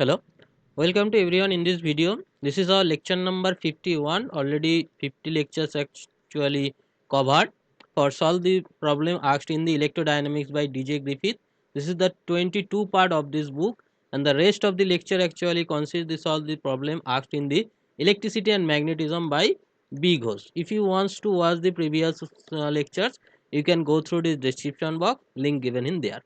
Hello, welcome to everyone in this video. This is our lecture number 51. Already 50 lectures actually covered for solve the problem asked in the electrodynamics by DJ Griffiths. This is the 22 part of this book, and the rest of the lecture actually consists to solve the problem asked in the electricity and magnetism by B. Ghosh. If you want to watch the previous lectures, you can go through the description box, link given in there.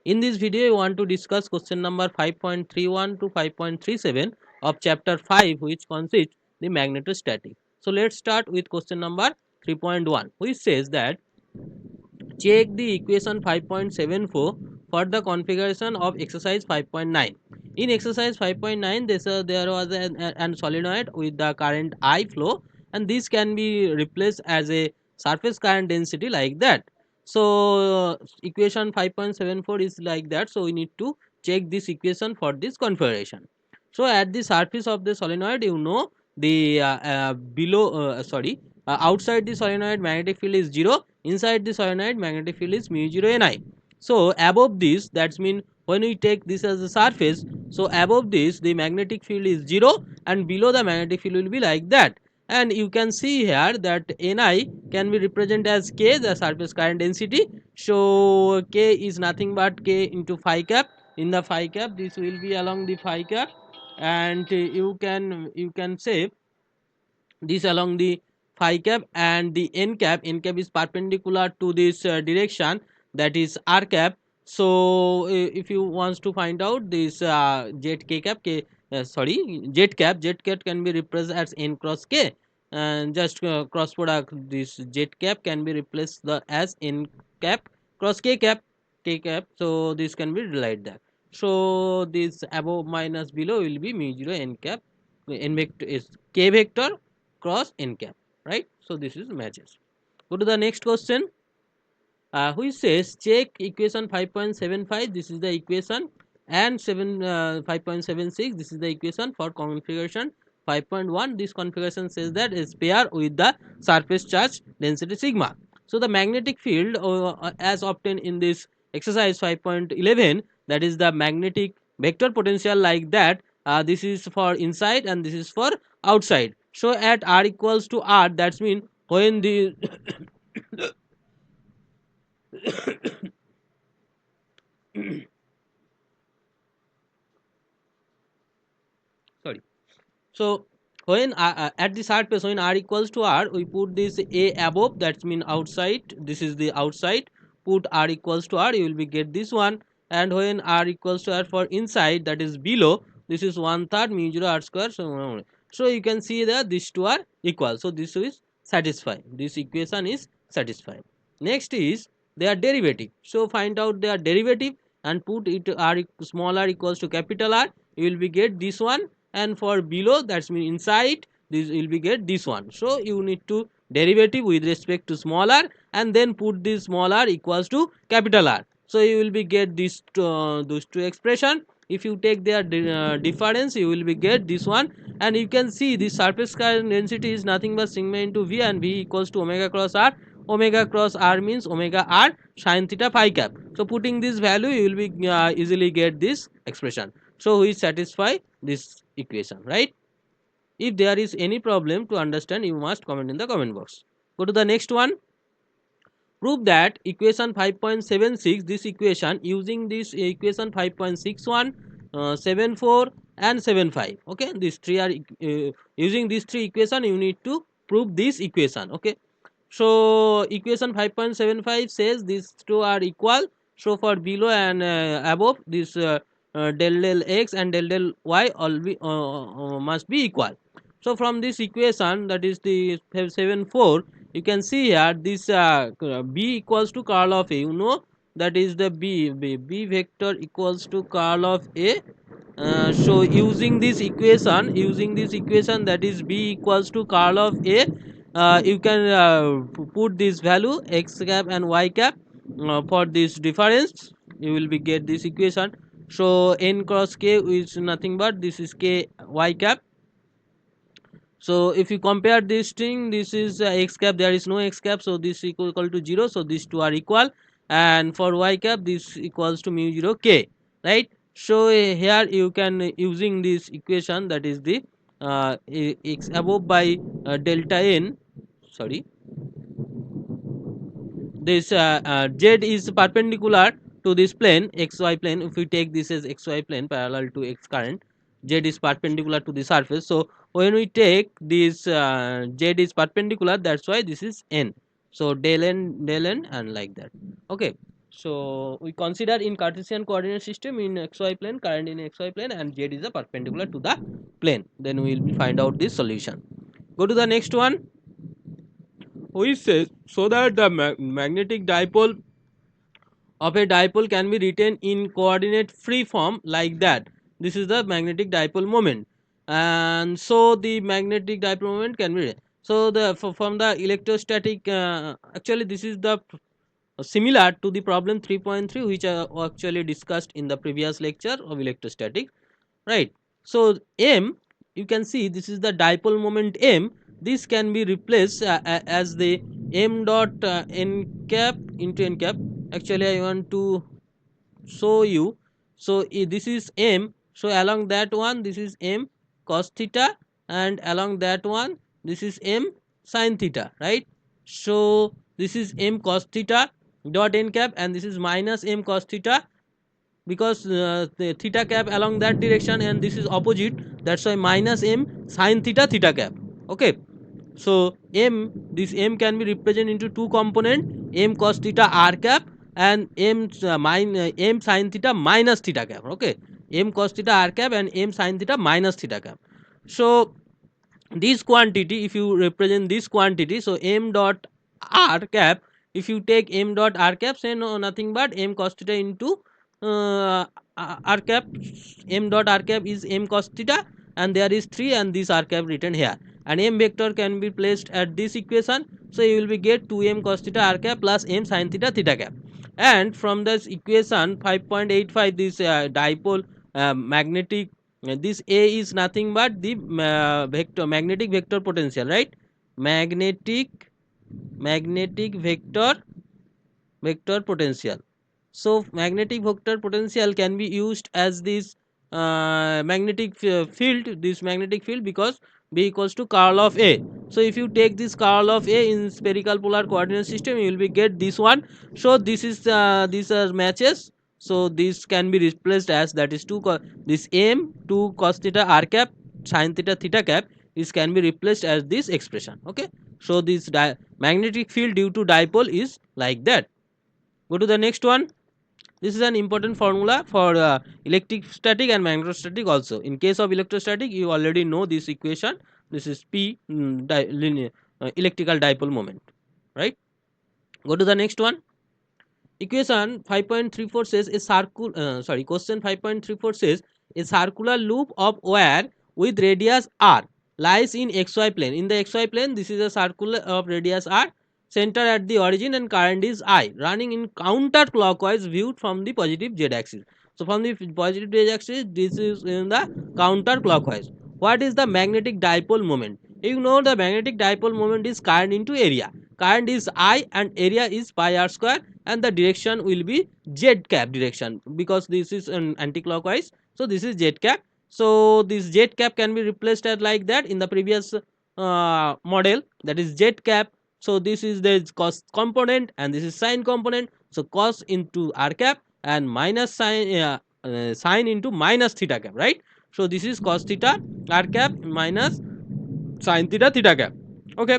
In this video, I want to discuss question number 5.31 to 5.37 of chapter 5, which consists the magnetostatics. So let's start with question number 3.1, which says that check the equation 5.74 for the configuration of exercise 5.9. In exercise 5.9, there was an solenoid with the current I flow, and this can be replaced as a surface current density like that. So equation 5.74 is like that. So we need to check this equation for this configuration. So at the surface of the solenoid, the outside the solenoid magnetic field is 0, inside the solenoid magnetic field is mu 0 ni. So above this, that's mean when we take this as a surface, so above this the magnetic field is 0 and below the magnetic field will be like that. And you can see here that ni can be represented as k, the surface current density. So k is nothing but k into phi cap. In the phi cap, this will be along the phi cap, and you can say this along the phi cap, and the n cap is perpendicular to this direction, that is r cap. So if you wants to find out this jet k cap k sorry jet cap can be replaced as n cross k, and just cross product this jet cap can be replaced as n cap cross k cap. So this can be like that. So this above minus below will be mu 0 n cap, n vector is k vector cross n cap, right? So this is matches. Go to the next question, which says check equation 5.75. This is the equation, and 5.76. This is the equation for configuration 5.1. This configuration says that is pair with the surface charge density sigma. So the magnetic field as obtained in this exercise 5.11, that is the magnetic vector potential like that. This is for inside and this is for outside. So at r equals to r, that's mean when the sorry. So when at the surface, when r equals to r, we put this a above, that's mean outside. This is the outside. Put r equals to r, you will be get this one. And when r equals to r for inside, that is below. This is 1/3 mu 0 r square. So you can see that these two are equal. So this is satisfied. This equation is satisfied. Next is their derivative. So find out their derivative and put it r small r equals to capital R. You will be get this one, and for below, that's mean inside, this will be get this one. So you need to derivative with respect to small r, and then put this small r equals to capital R. So you will be get this those two expression. If you take their difference, you will be get this one, and you can see the surface current density is nothing but sigma into v, and v equals to omega cross r. Omega cross r means omega r sine theta phi cap. So putting this value, you will be easily get this expression. So we satisfy this equation, right? If there is any problem to understand, you must comment in the comment box. Go to the next one. Prove that equation 5.76, this equation using this equation 5.61, 74 and 75. Okay, these three are using these three equation, you need to prove this equation. Okay, so equation 5.75 says these two are equal. So for below and above, this del x and del y all must be equal. So from this equation, that is the 74, you can see here this b equals to curl of a. That is the b vector equals to curl of a. So using this equation, that is b equals to curl of a, you can put this value x cap and y cap for this difference. You will be get this equation. So n cross k is nothing but this is k y cap. So if you compare this thing, this is x cap, there is no x cap, so this equal to 0. So these two are equal, and for y cap this equals to mu 0 k, right? So here you can using this equation, that is the x above by delta n, sorry, this z is perpendicular to this plane xy plane. If we take this as xy plane parallel to x current, z is perpendicular to the surface. So when we take this z is perpendicular, that's why this is n. So del n and like that. Okay, so we consider in Cartesian coordinate system in xy plane, current in xy plane, and z is a perpendicular to the plane, then we will find out this solution. Go to the next one, which says so that the magnetic dipole of a dipole can be written in coordinate free form like that. This is the magnetic dipole moment, and so the magnetic dipole moment can be written. So the from the electrostatic, actually this is the similar to the problem 3.3 which I actually discussed in the previous lecture of electrostatics, right? So m, you can see this is the dipole moment m. This can be replaced as the m dot n cap into n cap. Actually I want to show you. So this is m, so along that one this is m cos theta, and along that one this is m sin theta, right? So this is m cos theta dot n cap, and this is minus m cos theta, because the theta cap along that direction and this is opposite, that's why minus m sin theta theta cap. Okay, so m, this m can be represented into two component, m cos theta r cap and m sin theta minus theta cap. Okay, m cos theta r cap and m sin theta minus theta cap. So this quantity, if you represent this quantity, so m dot r cap, if you take m dot r cap, say no nothing but m cos theta into r cap. M dot r cap is m cos theta, and there is 3 and this r cap written here, and m vector can be placed at this equation. So you will be get 2m cos theta r cap plus m sin theta theta cap. And from this equation 5.85, this dipole magnetic, this A is nothing but the vector, magnetic vector potential, right? Magnetic vector potential. So magnetic vector potential can be used as this magnetic field, this magnetic field, because B equals to curl of A. So if you take this curl of A in spherical polar coordinate system, you will be get this one. So this is these are matches. So this can be replaced as, that is 2 this m 2 cos theta r cap sin theta theta cap is can be replaced as this expression. Okay, so this magnetic field due to dipole is like that. Go to the next one. This is an important formula for electrostatic and magnetostatic also. In case of electrostatic, you already know this equation. This is P linear, electrical dipole moment, right? Go to the next one. Equation 5.34 says a question 5.34 says a circular loop of wire with radius r lies in xy plane. In the xy plane, this is a circular of radius r, center at the origin, and current is I, running in counterclockwise viewed from the positive z axis. So from the positive z axis, this is in the counterclockwise. What is the magnetic dipole moment? You know the magnetic dipole moment is current into area. Current is I and area is pi r square, and the direction will be z cap direction, because this is an anti-clockwise. So this is z cap. So this z cap can be replaced as like that in the previous model, that is z cap. So this is the cos component and this is sine component. So cos into r cap and minus sine into minus theta cap, right? So this is cos theta r cap minus sine theta theta cap. Okay,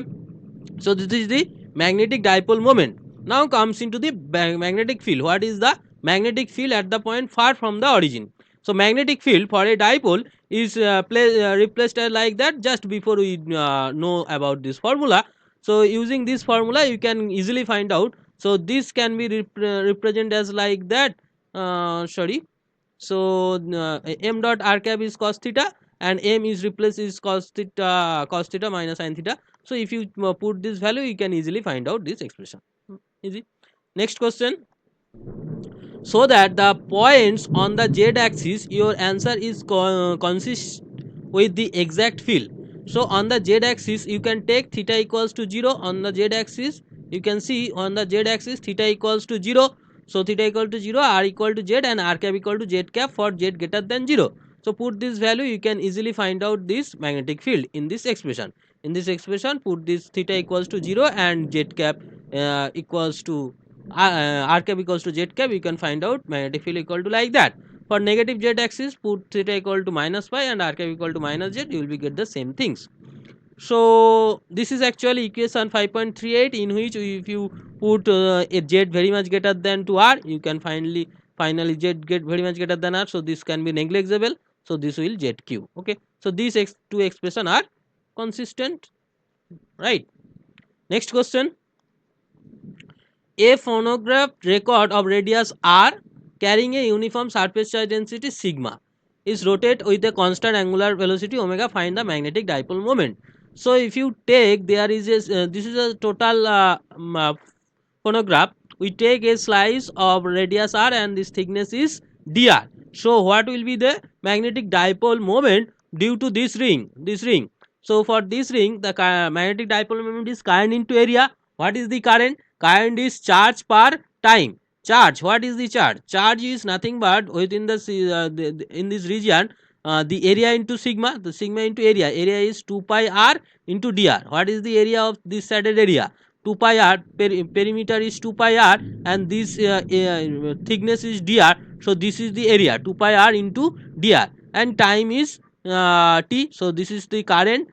so this is the magnetic dipole moment. Now comes into the magnetic field. What is the magnetic field at the point far from the origin? So magnetic field for a dipole is replaced like that. Just before we know about this formula, so using this formula you can easily find out. So this can be represented as like that. Sorry. So m dot r cap is cos theta, and m is replaced is cos theta minus sin theta. So if you put this value, you can easily find out this expression. Easy. Next question. So that the points on the z axis, your answer is consist with the exact field. So on the z axis, you can take theta equals to 0 on the z axis. You can see on the z axis theta equals to 0. So theta equal to 0, r equal to z, and r cap equal to z cap for z greater than 0. So put this value, you can easily find out this magnetic field in this expression. In this expression, put this theta equals to 0 and z cap equals to r cap equals to z cap. You can find out magnetic field equal to like that. For negative z axis, put theta equal to minus pi and r cap equal to minus z. You will be get the same things. So this is actually equation 5.38, in which if you put a z very much greater than to r, you can finally z get very much greater than r, so this can be negligible, so this will zq. Okay, so these two expression are consistent, right? Next question: a phonograph record of radius r carrying a uniform surface charge density sigma is rotate with a constant angular velocity omega, find the magnetic dipole moment. So if you take, there is a this is a total phonograph. We take a slice of radius r and this thickness is dr. So what will be the magnetic dipole moment due to this ring? So for this ring, the magnetic dipole moment is current into area. What is the current? Current is charge per time. Charge, what is the charge? Charge is nothing but within in this region, the area into sigma, the sigma into area is 2 pi r into dr. What is the area of this shaded area? 2 pi r, perimeter is 2 pi r, and this thickness is dr. So this is the area, 2 pi r into dr, and time is t. So this is the current.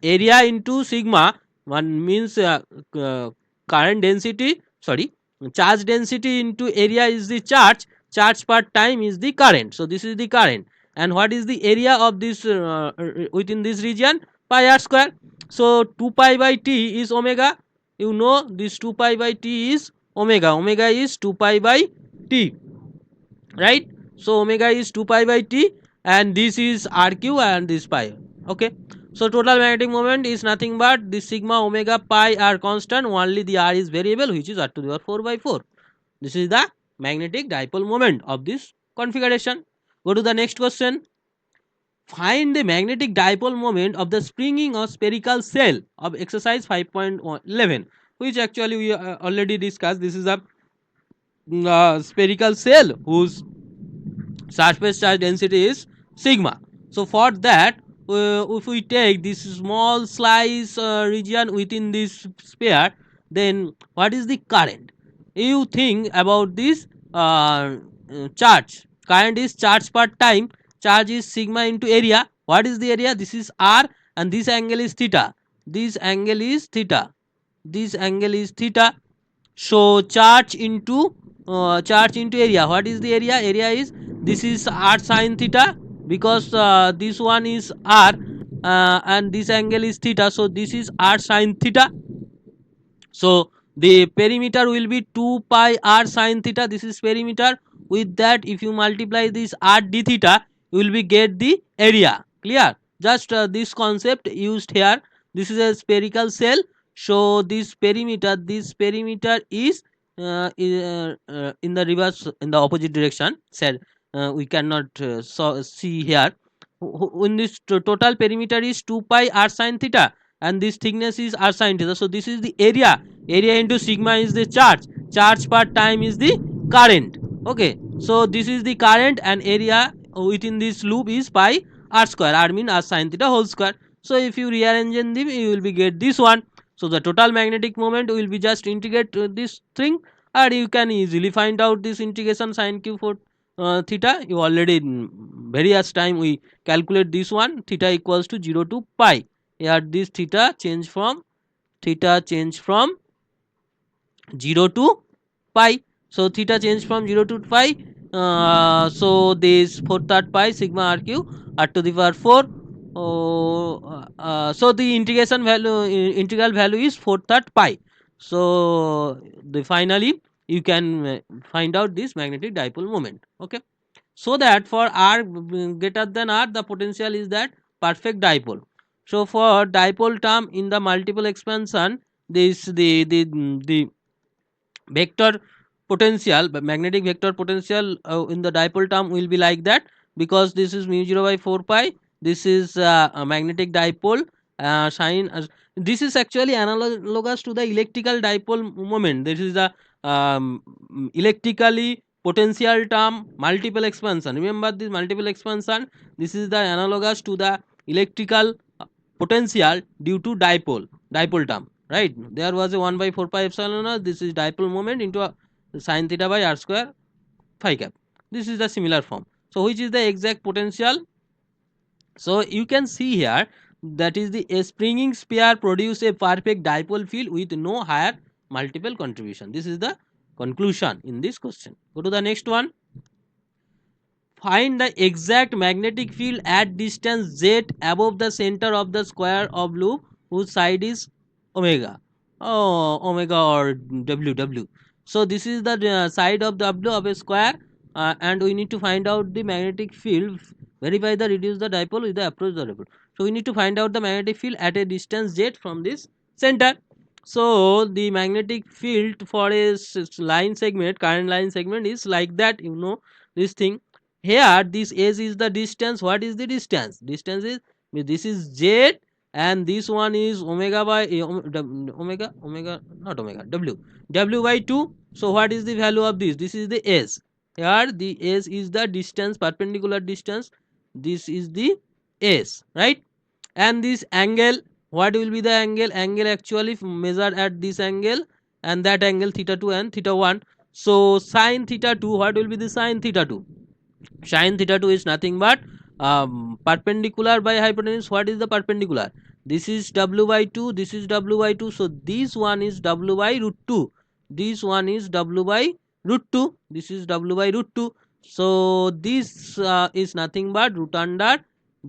Area into sigma, one means current density, sorry, charge density into area is the charge per time is the current. So this is the current. And what is the area of this within this region? Pi r square. So 2 pi by t is omega. You know this 2 pi by t is omega. Omega is 2 pi by t, right? So omega is 2 pi by t, and this is rq and this pi. Okay, so total magnetic moment is nothing but this sigma omega pi r constant, only the r is variable, which is r to the power 4 by 4. This is the magnetic dipole moment of this configuration. Go to the next question. Find the magnetic dipole moment of the springing or spherical shell of exercise 5.11, which actually we already discussed. This is a spherical shell whose surface charge density is sigma. So for that, if we take this small slice region within this sphere, then what is the current? You think about this charge. Current is charge per time. Charge is sigma into area. What is the area? This is r, and this angle is theta. This angle is theta. This angle is theta. So charge into area. What is the area? Area is, this is r sine theta, because this one is r and this angle is theta, so this is r sine theta. So the perimeter will be 2 pi r sine theta. This is perimeter. With that, if you multiply this r d theta, you will be get the area. Clear? Just this concept used here. This is a spherical shell. So this perimeter is in the reverse, in the opposite direction. Said we cannot see here. When this total perimeter is 2 pi r sine theta, and this thickness is r sine theta. So this is the area. Area into sigma is the charge per time is the current. Okay, so this is the current, and area within this loop is pi r square. R mean r sine theta whole square. So if you rearrange them, you will be get this one. So the total magnetic moment will be just integrate this thing, and you can easily find out this integration sine cube for theta. You already various time we calculate this one. Theta equals to 0 to pi. Here this theta change from 0 to pi. So theta change from 0 to pi. So this 4/3 pi sigma r cube r to the power 4. So the integral value is 4/3 pi. So the finally you can find out this magnetic dipole moment. Okay, so that for r greater than r, the potential is that perfect dipole. So for dipole term in the multiple expansion, this the vector potential, magnetic vector potential in the dipole term will be like that, because this is mu 0 by 4 pi. This is a magnetic dipole this is actually analogous to the electrical dipole moment. This is the electrically potential term multiple expansion. Remember this multiple expansion, this is the analogous to the electrical potential due to dipole term, right? There was a 1 by 4 pi epsilon naught, this is dipole moment into a sin theta by r square phi cap. This is the similar form. So which is the exact potential? So you can see here that is the a springing sphere produce a perfect dipole field with no higher multiple contribution. This is the conclusion in this question. Go to the next one. Find the exact magnetic field at distance z above the center of the square of loop whose side is omega. Oh, omega or w. So this is the side of w of a square, and we need to find out the magnetic field. Verify the reduce the dipole with the approach the dipole. So we need to find out the magnetic field at a distance z from this center. So the magnetic field for a line segment, current line segment is like that. You know this thing. Here this s is the distance. What is the distance? Distance is, this is z, and this one is omega by omega not omega w by 2. So what is the value of this? This is the s. Here the s is the distance, perpendicular distance. This is the s, right? And this angle, what will be the angle? Angle actually measured at this angle, and that angle theta 2 and theta 1. So sin theta 2, what will be the sin theta 2? Sin theta 2 is nothing but perpendicular by hypotenuse. What is the perpendicular? This is w by 2, this is w by 2. So this one is w by root 2, this one is w by root 2, this is w by root 2. So this is nothing but root under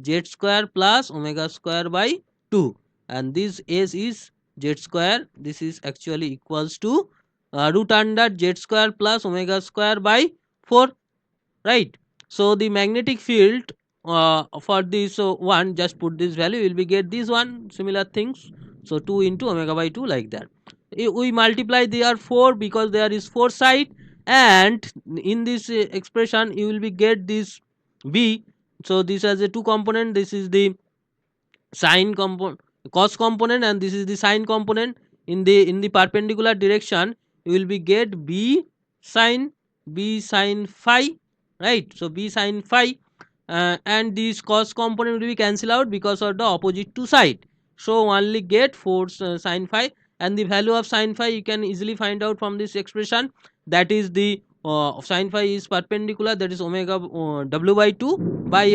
z square plus omega square by 2, and this s is z square. This is actually equals to root under z square plus omega square by 4, right? So the magnetic field for this one, just put this value, will be get this one, similar things. So 2 into omega by 2, like that. We multiply there 4 because there is 4 side, and in this expression you will be get this b. So this has a two component, this is the sine component, cos component, and this is the sine component. In the perpendicular direction you will be get b sine phi, right? So b sine phi, and this cos component will be cancel out because of the opposite two side. So only get 4 sine phi, and the value of sine phi you can easily find out from this expression. That is the sine phi is perpendicular, that is omega w by 2 by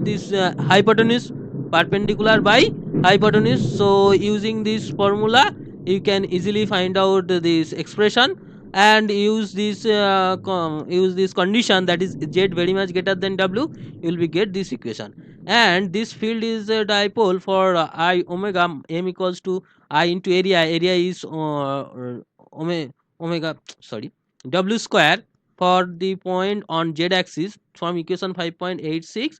this hypotenuse, perpendicular by hypotenuse. So using this formula you can easily find out this expression, and use this condition, that is z very much greater than w, you will be get this equation. And this field is a dipole for I omega m equals to I into area is omega sorry w square for the point on z axis. From equation 5.86,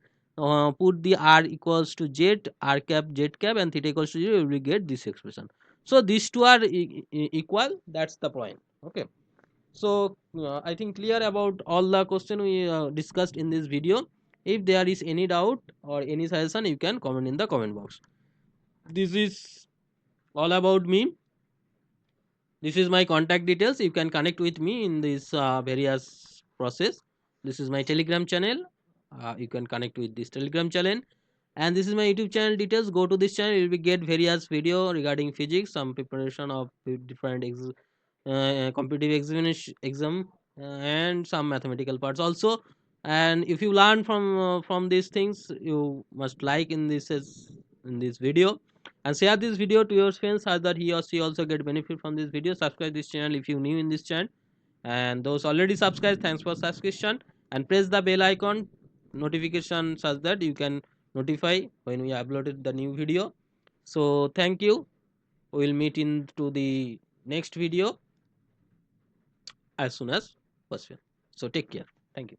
put the r equals to z, r cap z cap, and theta equals to 0, you will get this expression. So these two are equal, that's the point. Okay. So I think clear about all the question we discussed in this video. If there is any doubt or any suggestion, you can comment in the comment box. This is all about me. This is my contact details. You can connect with me in this various process. This is my telegram channel. You can connect with this telegram channel, and this is my YouTube channel details. Go to this channel, you will get various video regarding physics, some preparation of different competitive exam, and some mathematical parts also. And if you learn from these things, you must like in this video, and share this video to your friends so that he or she also get benefit from this video. Subscribe this channel if you new in this channel, and those already subscribed, thanks for subscription, and press the bell icon notification such that you can notify when we uploaded the new video. So thank you. We will meet into the next video as soon as possible. So take care. Thank you.